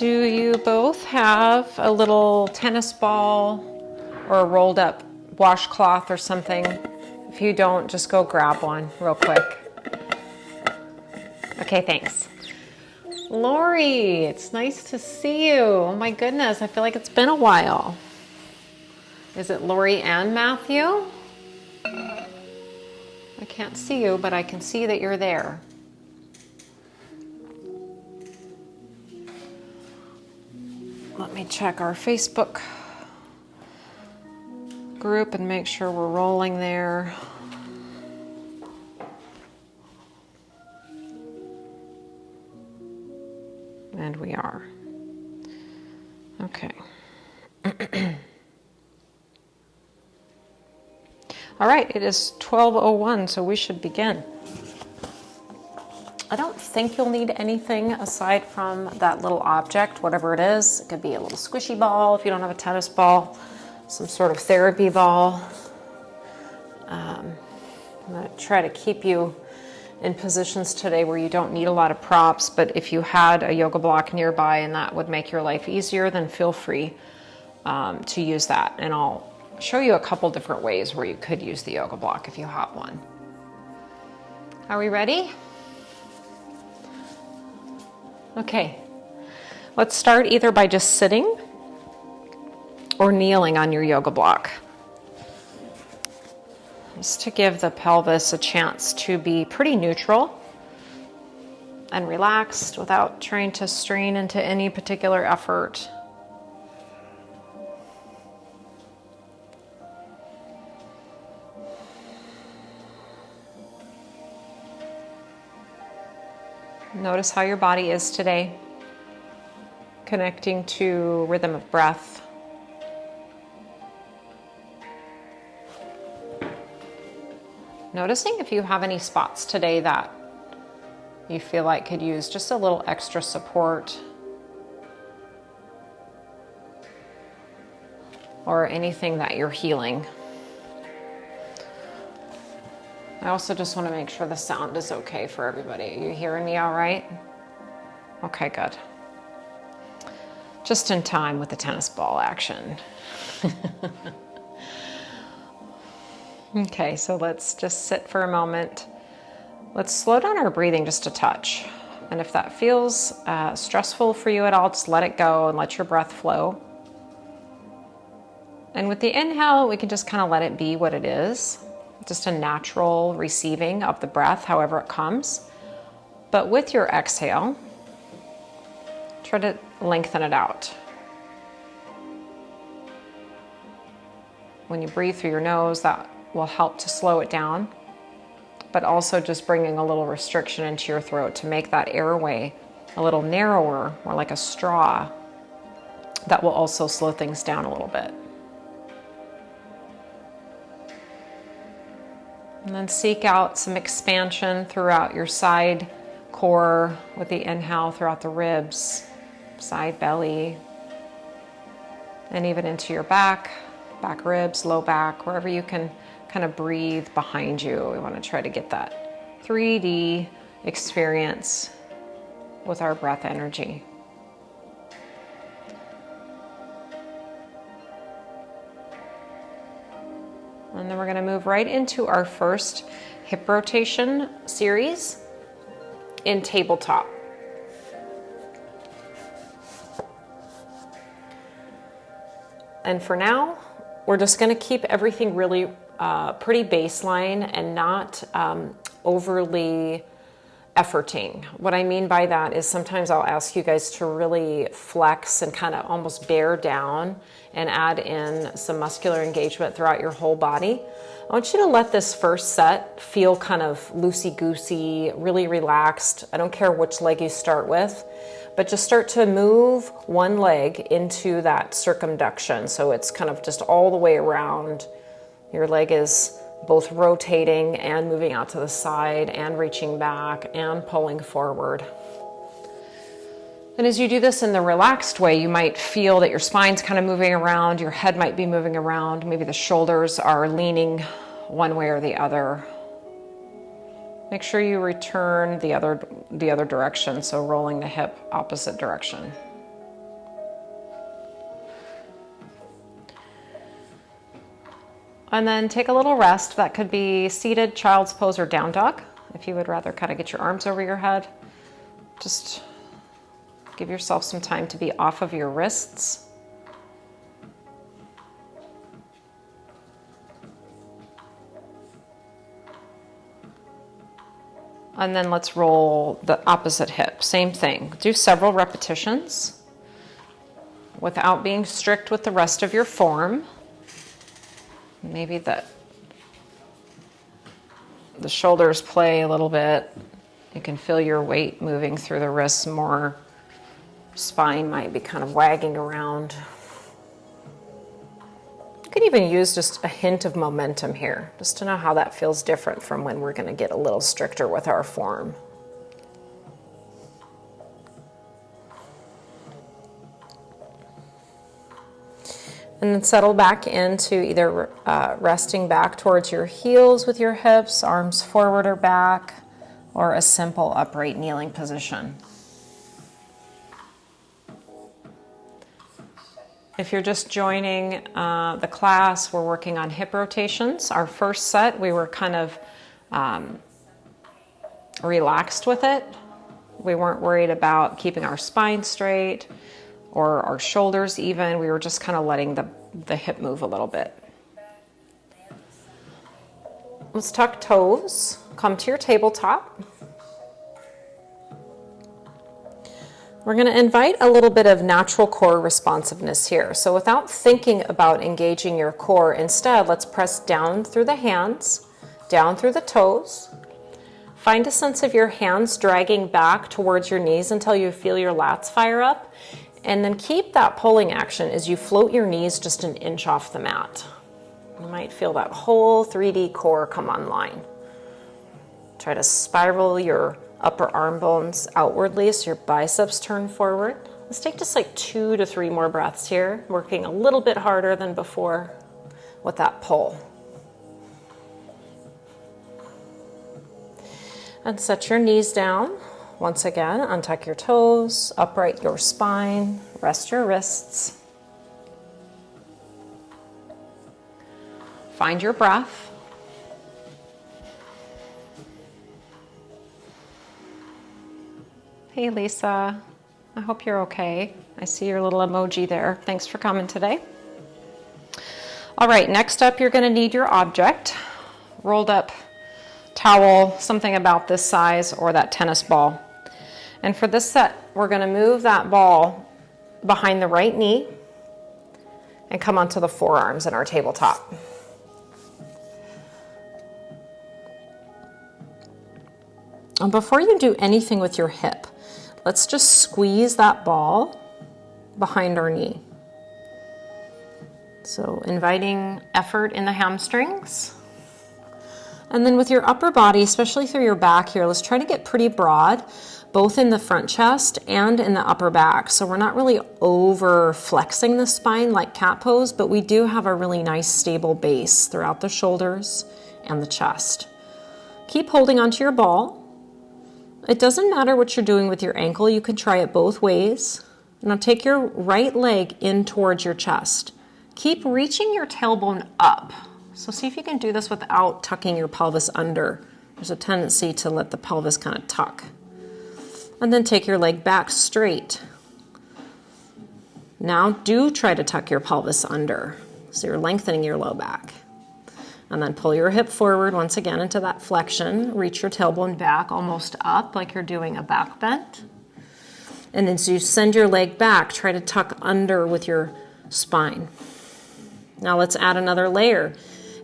Do you both have a little tennis ball or a rolled up washcloth or something? If you don't, just go grab one real quick. Okay, thanks. Lori, it's nice to see you. Oh my goodness, I feel like it's been a while. Is it Lori and Matthew? I can't see you, but I can see that you're there. Let me check our Facebook group and make sure we're rolling there. And we are. Okay. All right, it is 12:01, so we should begin. I don't think you'll need anything aside from that little object, whatever it is. It could be a little squishy ball if you don't have a tennis ball, some sort of therapy ball. I'm going to try to keep you in positions today where you don't need a lot of props, but if you had a yoga block nearby and that would make your life easier, then feel free to use that. And I'll show you a couple different ways where you could use the yoga block if you have one. Are we ready? Okay, let's start either by just sitting or kneeling on your yoga block. Just to give the pelvis a chance to be pretty neutral and relaxed without trying to strain into any particular effort. Notice how your body is today, connecting to rhythm of breath. Noticing if you have any spots today that you feel like could use just a little extra support, or anything that you're healing. I also just want to make sure the sound is okay for everybody. Are you hearing me all right? Okay, good. Just in time with the tennis ball action. Okay, so let's just sit for a moment. Let's slow down our breathing just a touch. And if that feels stressful for you at all, just let it go and let your breath flow. And with the inhale, we can just kind of let it be what it is. Just a natural receiving of the breath, however it comes. But with your exhale, try to lengthen it out. When you breathe through your nose, that will help to slow it down, but also just bringing a little restriction into your throat to make that airway a little narrower, more like a straw. That will also slow things down a little bit. And then seek out some expansion throughout your side core with the inhale throughout the ribs, side belly, and even into your back ribs, low back, wherever you can kind of breathe behind you. We want to try to get that 3D experience with our breath energy. And then we're going to move right into our first hip rotation series in Tabletop. And for now, we're just going to keep everything really pretty baseline and not overly efforting. What I mean by that is sometimes I'll ask you guys to really flex and kind of almost bear down and add in some muscular engagement throughout your whole body. I want you to let this first set feel kind of loosey-goosey, really relaxed. I don't care which leg you start with, but just start to move one leg into that circumduction. So it's kind of just all the way around. Your leg is both rotating and moving out to the side and reaching back and pulling forward. And as you do this in the relaxed way, you might feel that your spine's kind of moving around, your head might be moving around, maybe the shoulders are leaning one way or the other. Make sure you return the other direction, so rolling the hip opposite direction. And then take a little rest. That could be seated, child's pose, or down dog. If you would rather kind of get your arms over your head, just give yourself some time to be off of your wrists. And then let's roll the opposite hip. Same thing. Do several repetitions without being strict with the rest of your form. Maybe the shoulders play a little bit. You can feel your weight moving through the wrists more. Spine might be kind of wagging around. You could even use just a hint of momentum here, just to know how that feels different from when we're going to get a little stricter with our form. And then settle back into either resting back towards your heels with your hips, arms forward or back, or a simple upright kneeling position. If you're just joining the class, we're working on hip rotations. Our first set, we were kind of relaxed with it. We weren't worried about keeping our spine straight or our shoulders even. We were just kind of letting the hip move a little bit. Let's tuck toes. Come to your tabletop. We're going to invite a little bit of natural core responsiveness here. So without thinking about engaging your core, instead, let's press down through the hands, down through the toes. Find a sense of your hands dragging back towards your knees until you feel your lats fire up. And then keep that pulling action as you float your knees just an inch off the mat. You might feel that whole 3D core come online. Try to spiral your upper arm bones outwardly so your biceps turn forward. Let's take just like 2 to 3 more breaths here, working a little bit harder than before with that pull. And set your knees down. Once again, untuck your toes, upright your spine, rest your wrists. Find your breath. Hey Lisa, I hope you're okay. I see your little emoji there. Thanks for coming today. All right, next up you're going to need your object. Rolled up towel, something about this size, or that tennis ball. And for this set, we're going to move that ball behind the right knee and come onto the forearms in our tabletop. And before you do anything with your hip, let's just squeeze that ball behind our knee. So inviting effort in the hamstrings. And then with your upper body, especially through your back here, let's try to get pretty broad, both in the front chest and in the upper back. So we're not really over flexing the spine like cat pose, but we do have a really nice stable base throughout the shoulders and the chest. Keep holding onto your ball. It doesn't matter what you're doing with your ankle. You can try it both ways. Now take your right leg in towards your chest. Keep reaching your tailbone up. So see if you can do this without tucking your pelvis under. There's a tendency to let the pelvis kind of tuck. And then take your leg back straight. Now do try to tuck your pelvis under. So you're lengthening your low back. And then pull your hip forward once again into that flexion. Reach your tailbone back almost up like you're doing a back bend. And as you send your leg back, try to tuck under with your spine. Now let's add another layer.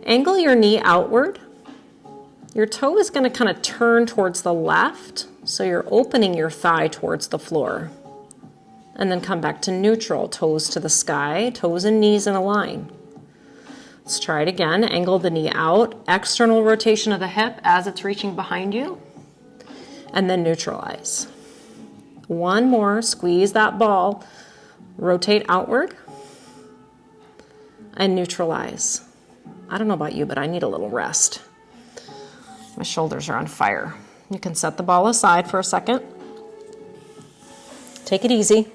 Angle your knee outward. Your toe is going to kind of turn towards the left, so you're opening your thigh towards the floor. And then come back to neutral, toes to the sky, toes and knees in a line. Let's try it again. Angle the knee out, external rotation of the hip as it's reaching behind you, and then neutralize. One more, squeeze that ball, rotate outward, and neutralize. I don't know about you, but I need a little rest. My shoulders are on fire. You can set the ball aside for a second. Take it easy.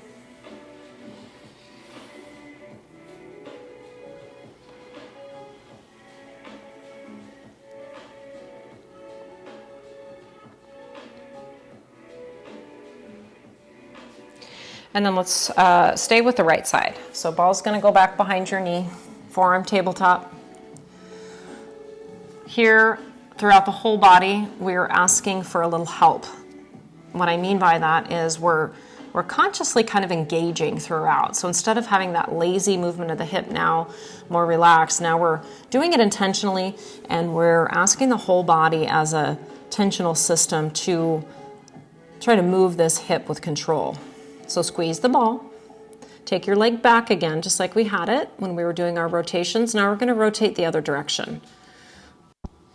And then let's stay with the right side. So ball's gonna go back behind your knee, forearm tabletop. Here, throughout the whole body, we're asking for a little help. What I mean by that is we're consciously kind of engaging throughout. So instead of having that lazy movement of the hip now, more relaxed, now we're doing it intentionally, and we're asking the whole body as a tensional system to try to move this hip with control. So squeeze the ball, take your leg back again, just like we had it when we were doing our rotations. Now we're gonna rotate the other direction.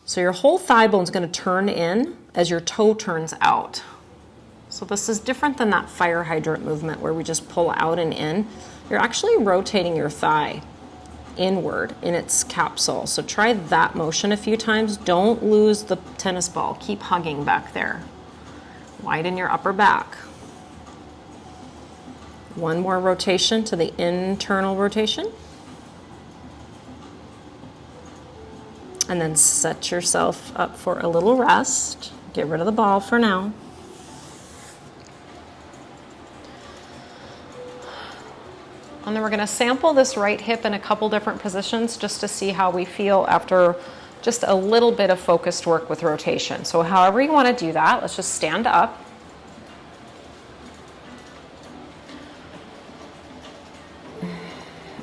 So your whole thigh bone is gonna turn in as your toe turns out. So this is different than that fire hydrant movement where we just pull out and in. You're actually rotating your thigh inward in its capsule. So try that motion a few times. Don't lose the tennis ball. Keep hugging back there. Widen your upper back. One more rotation to the internal rotation. And then set yourself up for a little rest. Get rid of the ball for now. And then we're going to sample this right hip in a couple different positions just to see how we feel after just a little bit of focused work with rotation. So however you want to do that, let's just stand up.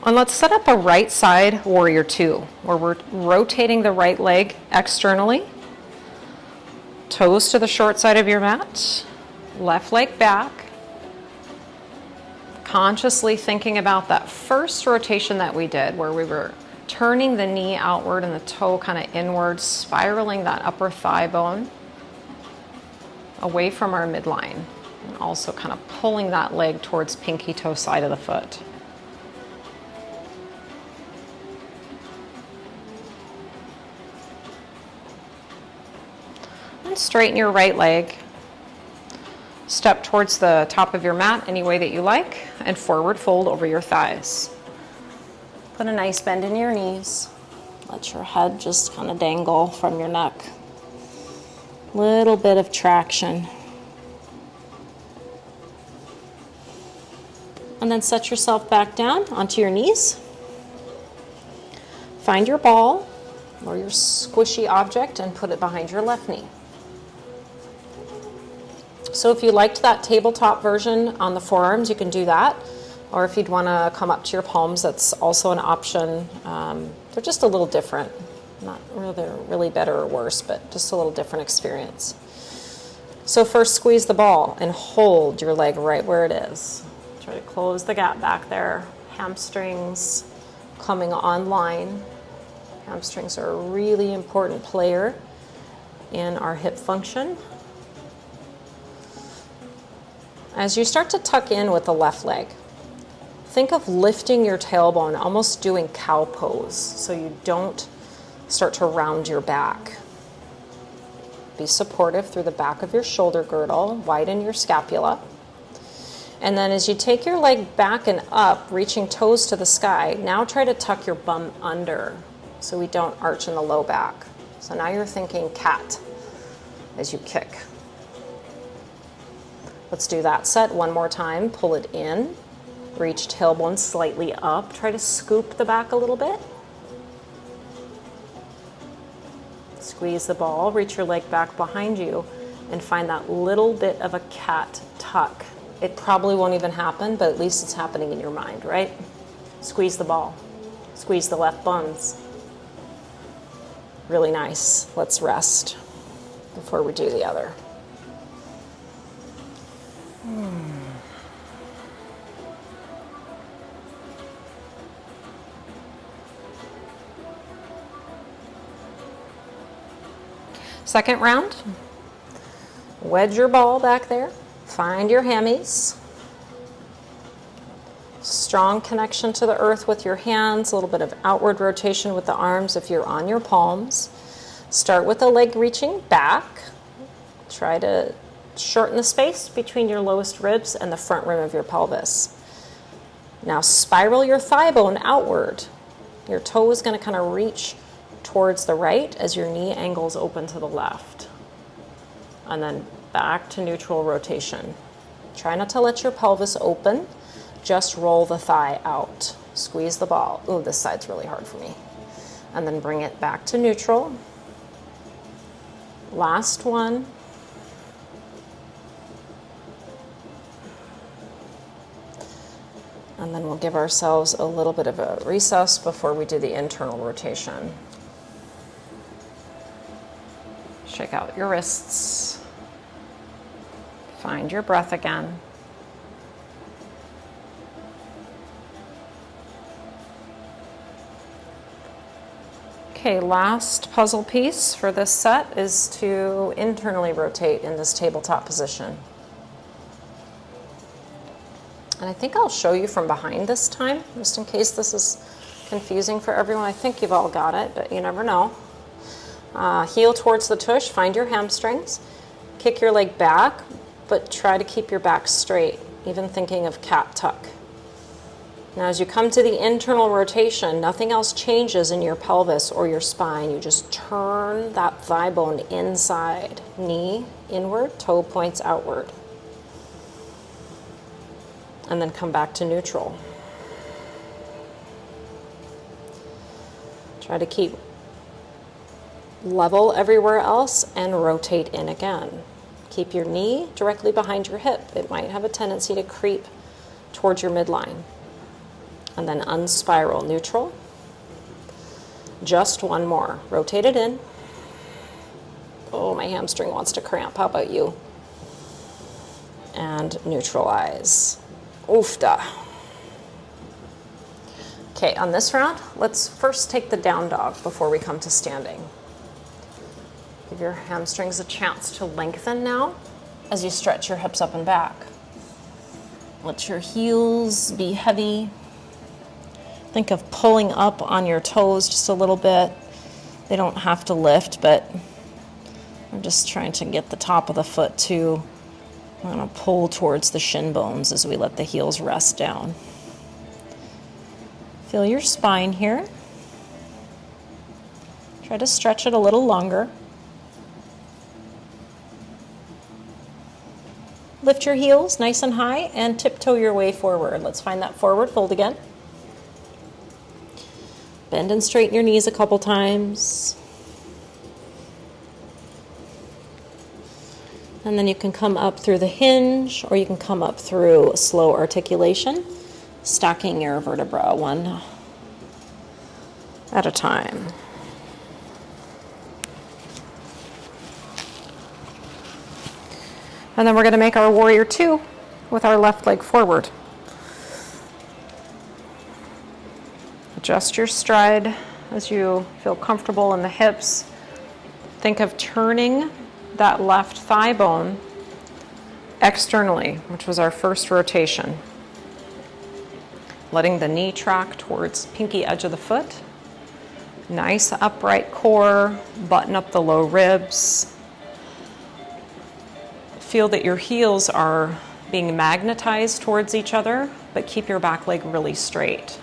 And let's set up a right side warrior two, where we're rotating the right leg externally, toes to the short side of your mat, left leg back, consciously thinking about that first rotation that we did where we were turning the knee outward and the toe kind of inward, spiraling that upper thigh bone away from our midline, and also kind of pulling that leg towards pinky toe side of the foot. And straighten your right leg. Step towards the top of your mat any way that you like, and forward fold over your thighs. Put a nice bend in your knees. Let your head just kind of dangle from your neck. Little bit of traction. And then set yourself back down onto your knees. Find your ball or your squishy object and put it behind your left knee. So if you liked that tabletop version on the forearms, you can do that. Or if you'd want to come up to your palms, that's also an option. They're just a little different. Not really better or worse, but just a little different experience. So first, squeeze the ball and hold your leg right where it is. Try to close the gap back there. Hamstrings coming online. Hamstrings are a really important player in our hip function. As you start to tuck in with the left leg, think of lifting your tailbone, almost doing cow pose, so you don't start to round your back. Be supportive through the back of your shoulder girdle, widen your scapula. And then as you take your leg back and up, reaching toes to the sky, now try to tuck your bum under so we don't arch in the low back. So now you're thinking cat as you kick. Let's do that set one more time. Pull it in, reach tailbone slightly up. Try to scoop the back a little bit. Squeeze the ball, reach your leg back behind you, and find that little bit of a cat tuck. It probably won't even happen, but at least it's happening in your mind, right? Squeeze the ball. Squeeze the left buns. Really nice. Let's rest before we do the other. Second round, wedge your ball back there, find your hammies. Strong connection to the earth with your hands, a little bit of outward rotation with the arms if you're on your palms. Start with the leg reaching back. Try to shorten the space between your lowest ribs and the front rim of your pelvis. Now spiral your thigh bone outward. Your toe is going to kind of reach towards the right as your knee angles open to the left. And then back to neutral rotation. Try not to let your pelvis open. Just roll the thigh out. Squeeze the ball. Ooh, this side's really hard for me. And then bring it back to neutral. Last one. And then we'll give ourselves a little bit of a recess before we do the internal rotation. Shake out your wrists. Find your breath again. Okay, last puzzle piece for this set is to internally rotate in this tabletop position. And I think I'll show you from behind this time, just in case this is confusing for everyone. I think you've all got it, but you never know. Heel towards the tush, find your hamstrings. Kick your leg back, but try to keep your back straight, even thinking of cat tuck. Now as you come to the internal rotation, nothing else changes in your pelvis or your spine. You just turn that thigh bone inside. Knee inward, toe points outward. And then come back to neutral. Try to keep level everywhere else and rotate in again. Keep your knee directly behind your hip. It might have a tendency to creep towards your midline. And then unspiral, neutral. Just one more. Rotate it in. Oh, my hamstring wants to cramp. How about you? And neutralize. Oofda. Okay, on this round, let's first take the down dog before we come to standing. Give your hamstrings a chance to lengthen now as you stretch your hips up and back. Let your heels be heavy. Think of pulling up on your toes just a little bit. They don't have to lift, but I'm just trying to get the top of the foot to pull towards the shin bones as we let the heels rest down. Feel your spine here. Try to stretch it a little longer. Lift your heels nice and high and tiptoe your way forward. Let's find that forward fold again. Bend and straighten your knees a couple times. And then you can come up through the hinge, or you can come up through a slow articulation, stacking your vertebra one at a time. And then we're going to make our warrior two with our left leg forward. Adjust your stride as you feel comfortable in the hips. Think of turning that left thigh bone externally, which was our first rotation. Letting the knee track towards pinky edge of the foot. Nice upright core, button up the low ribs. Feel that your heels are being magnetized towards each other, but keep your back leg really straight.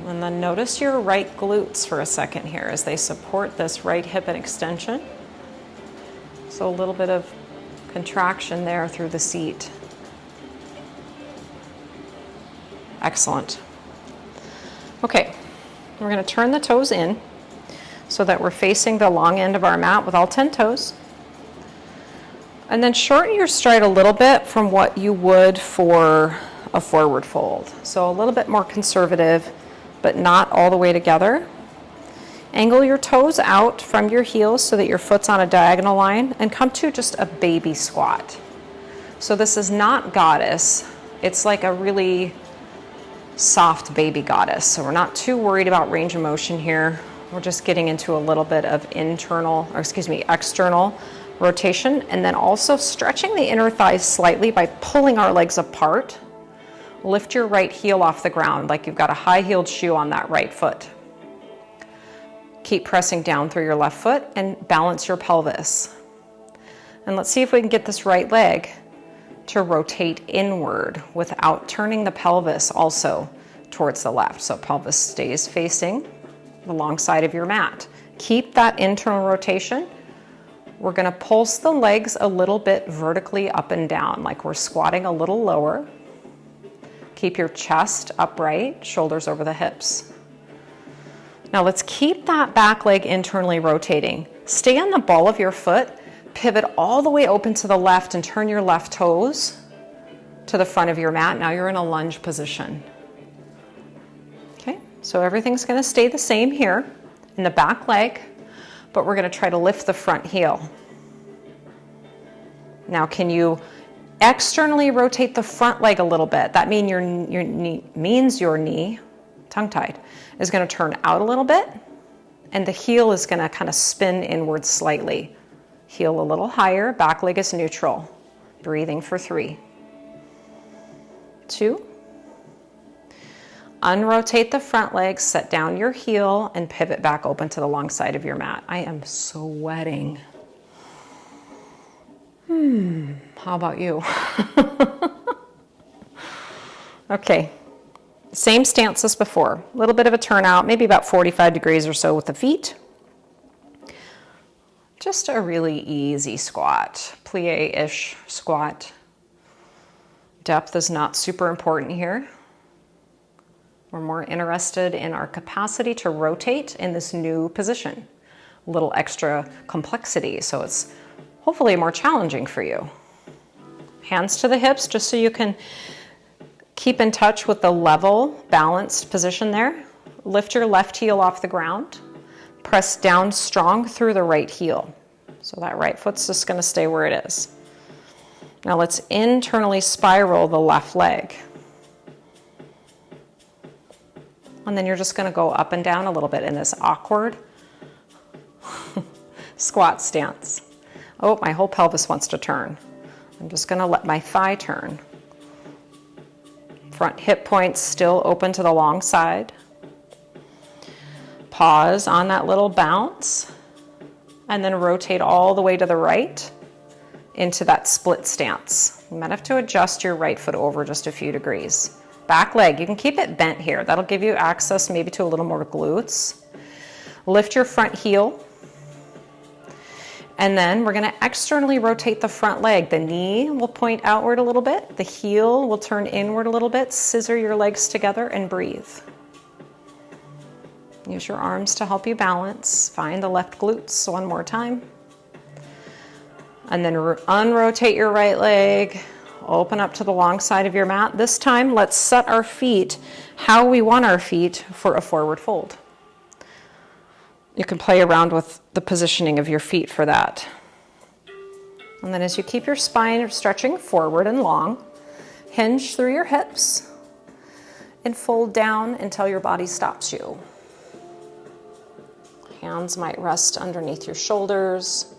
And then notice your right glutes for a second here as they support this right hip and extension. So a little bit of contraction there through the seat. Excellent. Okay, we're going to turn the toes in so that we're facing the long end of our mat with all 10 toes. And then shorten your stride a little bit from what you would for a forward fold. So a little bit more conservative, but not all the way together. Angle your toes out from your heels so that your foot's on a diagonal line, and come to just a baby squat. So this is not goddess. It's like a really soft baby goddess. So we're not too worried about range of motion here. We're just getting into a little bit of external rotation, and then also stretching the inner thighs slightly by pulling our legs apart. Lift your right heel off the ground like you've got a high-heeled shoe on that right foot. Keep pressing down through your left foot and balance your pelvis. And let's see if we can get this right leg to rotate inward without turning the pelvis also towards the left. So pelvis stays facing the long side of your mat. Keep that internal rotation, we're going to pulse the legs a little bit vertically up and down, like we're squatting a little lower. Keep your chest upright, shoulders over the hips. Now let's keep that back leg internally rotating. Stay on the ball of your foot, pivot all the way open to the left and turn your left toes to the front of your mat. Now you're in a lunge position. Okay, so everything's going to stay the same here in the back leg, but we're going to try to lift the front heel. Now can you externally rotate the front leg a little bit? That means your knee, tongue-tied, is going to turn out a little bit, and the heel is going to kind of spin inward slightly. Heel a little higher, back leg is neutral. Breathing for 3, 2. Unrotate the front leg, set down your heel, and pivot back open to the long side of your mat. I am sweating. How about you? Okay. Same stance as before. A little bit of a turnout, maybe about 45 degrees or so with the feet. Just a really easy squat, plie-ish squat. Depth is not super important here. We're more interested in our capacity to rotate in this new position. A little extra complexity, so it's hopefully more challenging for you. Hands to the hips, just so you can keep in touch with the level, balanced position there. Lift your left heel off the ground. Press down strong through the right heel. So that right foot's just going to stay where it is. Now let's internally spiral the left leg. And then you're just going to go up and down a little bit in this awkward squat stance. Oh, my whole pelvis wants to turn. I'm just going to let my thigh turn. Front hip points still open to the long side. Pause on that little bounce, and then rotate all the way to the right into that split stance. You might have to adjust your right foot over just a few degrees. Back leg, you can keep it bent here. That'll give you access maybe to a little more glutes. Lift your front heel. And then we're going to externally rotate the front leg. The knee will point outward a little bit. The heel will turn inward a little bit. Scissor your legs together and breathe. Use your arms to help you balance. Find the left glutes one more time. And then unrotate your right leg. Open up to the long side of your mat. This time, let's set our feet how we want our feet for a forward fold. You can play around with the positioning of your feet for that. And then as you keep your spine stretching forward and long, hinge through your hips and fold down until your body stops you. Hands might rest underneath your shoulders,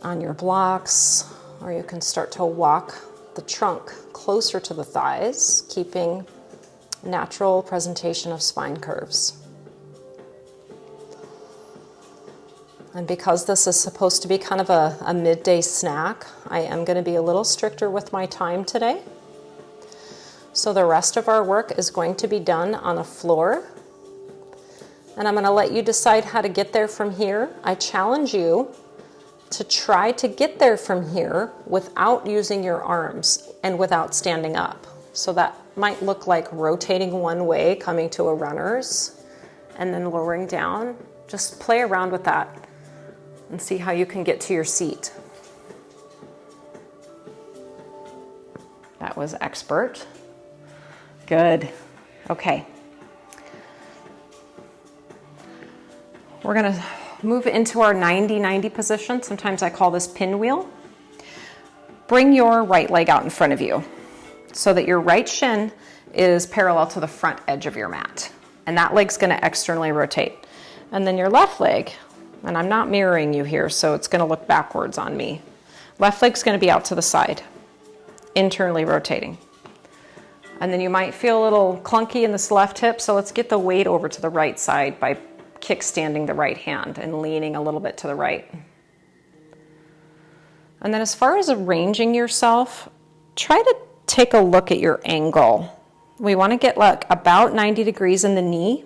on your blocks, or you can start to walk the trunk closer to the thighs, keeping natural presentation of spine curves. And because this is supposed to be kind of a midday snack, I am going to be a little stricter with my time today. So the rest of our work is going to be done on a floor. And I'm going to let you decide how to get there from here. I challenge you to try to get there from here without using your arms and without standing up. So that might look like rotating one way, coming to a runner's, and then lowering down. Just play around with that and see how you can get to your seat. That was expert. Good. Okay. We're going to move into our 90-90 position. Sometimes I call this pinwheel. Bring your right leg out in front of you so that your right shin is parallel to the front edge of your mat. And that leg's going to externally rotate. And then your left leg, and I'm not mirroring you here, so it's going to look backwards on me. Left leg's going to be out to the side, internally rotating. And then you might feel a little clunky in this left hip, so let's get the weight over to the right side by kickstanding the right hand and leaning a little bit to the right. And then as far as arranging yourself, try to take a look at your angle. We want to get like about 90 degrees in the knee.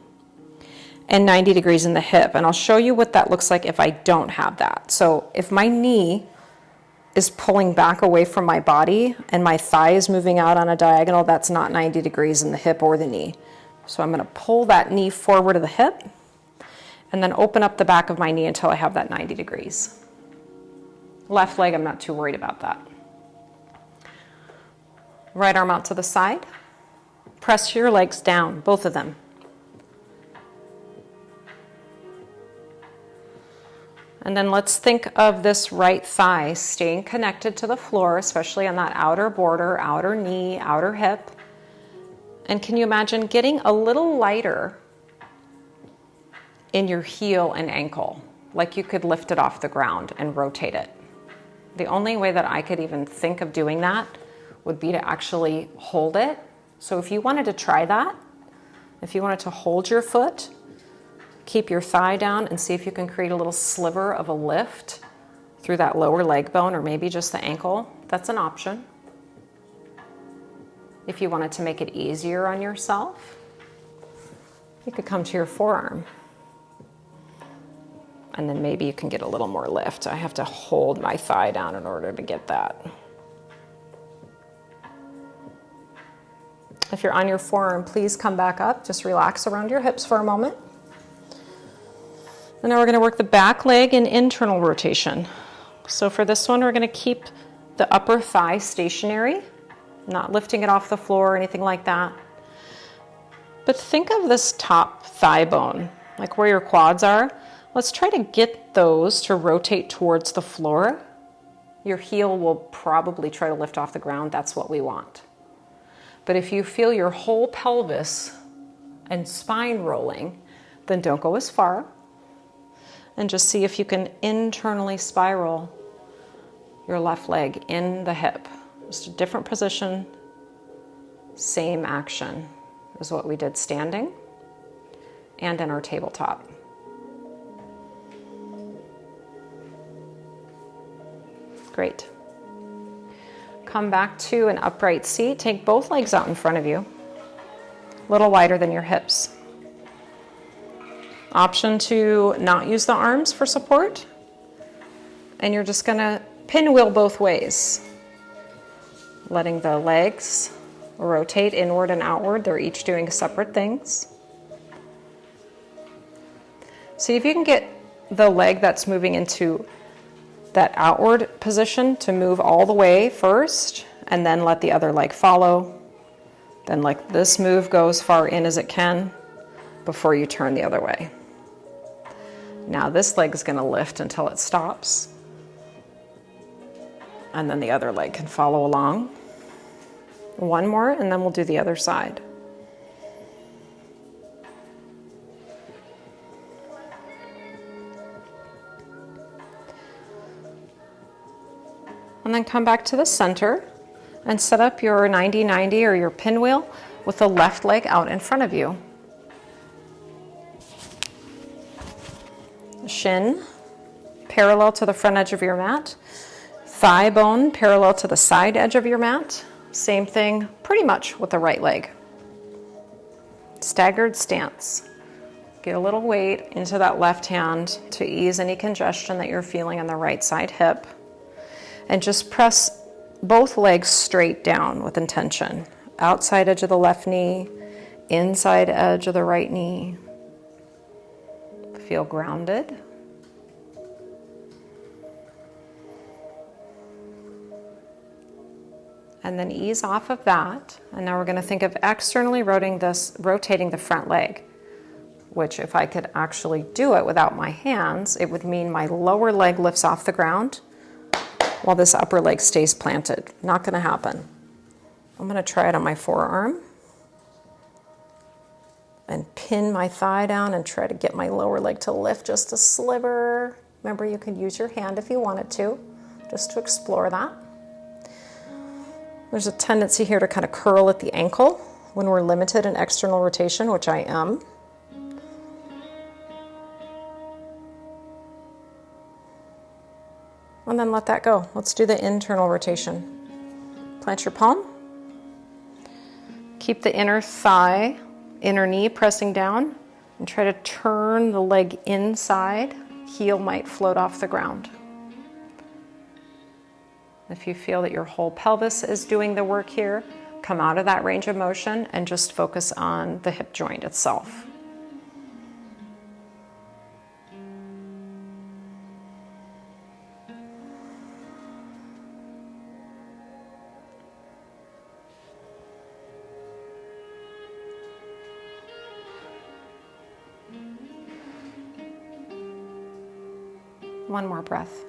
and 90 degrees in the hip. And I'll show you what that looks like if I don't have that. So if my knee is pulling back away from my body and my thigh is moving out on a diagonal, that's not 90 degrees in the hip or the knee. So I'm going to pull that knee forward of the hip and then open up the back of my knee until I have that 90 degrees. Left leg, I'm not too worried about that. Right arm out to the side. Press your legs down, both of them. And then let's think of this right thigh staying connected to the floor, especially on that outer border, outer knee, outer hip. And can you imagine getting a little lighter in your heel and ankle, like you could lift it off the ground and rotate it? The only way that I could even think of doing that would be to actually hold it. So if you wanted to try that, if you wanted to hold your foot, keep your thigh down and see if you can create a little sliver of a lift through that lower leg bone or maybe just the ankle, that's an option. If you wanted to make it easier on yourself, you could come to your forearm. And then maybe you can get a little more lift. I have to hold my thigh down in order to get that. If you're on your forearm, please come back up. Just relax around your hips for a moment. And now we're going to work the back leg in internal rotation. So for this one, we're going to keep the upper thigh stationary, not lifting it off the floor or anything like that. But think of this top thigh bone, like where your quads are. Let's try to get those to rotate towards the floor. Your heel will probably try to lift off the ground. That's what we want. But if you feel your whole pelvis and spine rolling, then don't go as far. And just see if you can internally spiral your left leg in the hip. Just a different position, same action as what we did standing and in our tabletop. Great. Come back to an upright seat. Take both legs out in front of you, a little wider than your hips. Option to not use the arms for support. And you're just gonna pinwheel both ways, letting the legs rotate inward and outward. They're each doing separate things. See if you can get the leg that's moving into that outward position to move all the way first, and then let the other leg follow. Then like this move goes far in as it can before you turn the other way. Now this leg is going to lift until it stops. And then the other leg can follow along. One more, and then we'll do the other side. And then come back to the center and set up your 90-90 or your pinwheel with the left leg out in front of you. Shin parallel to the front edge of your mat. Thigh bone parallel to the side edge of your mat. Same thing pretty much with the right leg. Staggered stance. Get a little weight into that left hand to ease any congestion that you're feeling on the right side hip. And just press both legs straight down with intention. Outside edge of the left knee, inside edge of the right knee. Feel grounded. And then ease off of that. And now we're going to think of externally rotating the front leg, which if I could actually do it without my hands, it would mean my lower leg lifts off the ground while this upper leg stays planted. Not going to happen. I'm going to try it on my forearm and pin my thigh down and try to get my lower leg to lift just a sliver. Remember, you could use your hand if you wanted to, just to explore that. There's a tendency here to kind of curl at the ankle when we're limited in external rotation, which I am. And then let that go. Let's do the internal rotation. Plant your palm. Keep the inner thigh, inner knee pressing down, And try to turn the leg inside. Heel might float off the ground. If you feel that your whole pelvis is doing the work here, come out of that range of motion and just focus on the hip joint itself. One more breath.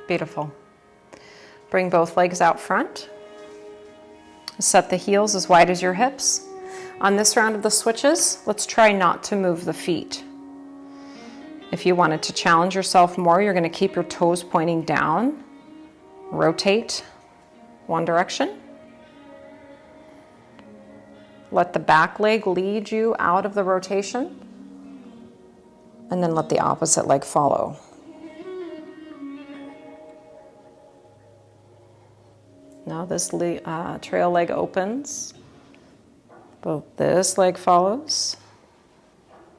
Beautiful. Bring both legs out front. Set the heels as wide as your hips. On this round of the switches, let's try not to move the feet. If you wanted to challenge yourself more, you're going to keep your toes pointing down. Rotate one direction. Let the back leg lead you out of the rotation. And then let the opposite leg follow. Now this trail leg opens. Both this leg follows.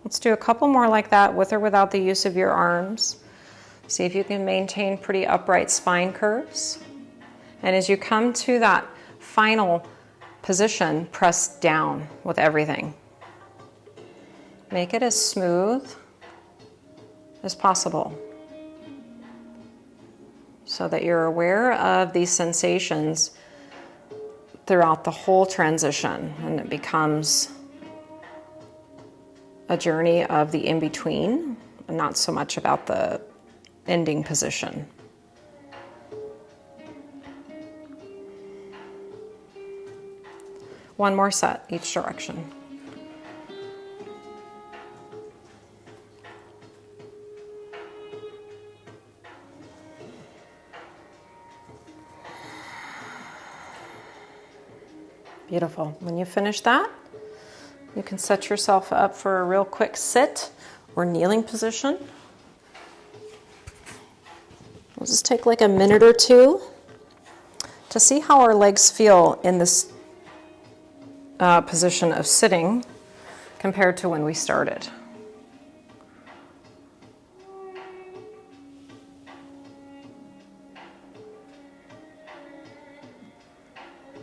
Let's do a couple more like that with or without the use of your arms. See if you can maintain pretty upright spine curves. And as you come to that final position, press down with everything. Make it as smooth as possible so that you're aware of these sensations throughout the whole transition, and it becomes a journey of the in-between and not so much about the ending position. One more set each direction. Beautiful. When you finish that, you can set yourself up for a real quick sit or kneeling position. We'll just take like a minute or two to see how our legs feel in this position of sitting compared to when we started.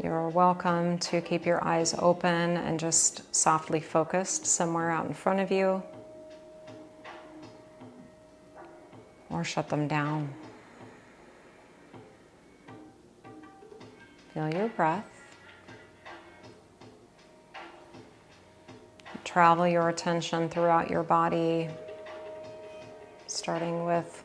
You're welcome to keep your eyes open and just softly focused somewhere out in front of you, or shut them down. Feel your breath. Travel your attention throughout your body, starting with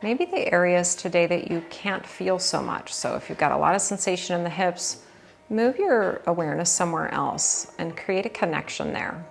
maybe the areas today that you can't feel so much. So if you've got a lot of sensation in the hips, move your awareness somewhere else and create a connection there.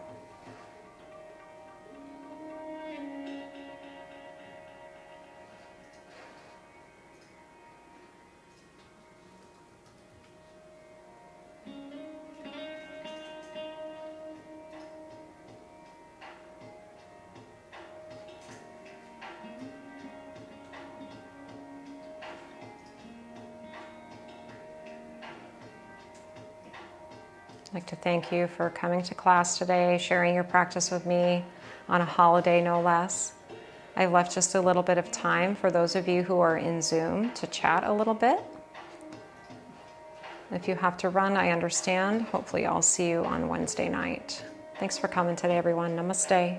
I'd like to thank you for coming to class today, sharing your practice with me on a holiday, no less. I've left just a little bit of time for those of you who are in Zoom to chat a little bit. If you have to run, I understand. Hopefully I'll see you on Wednesday night. Thanks for coming today, everyone. Namaste.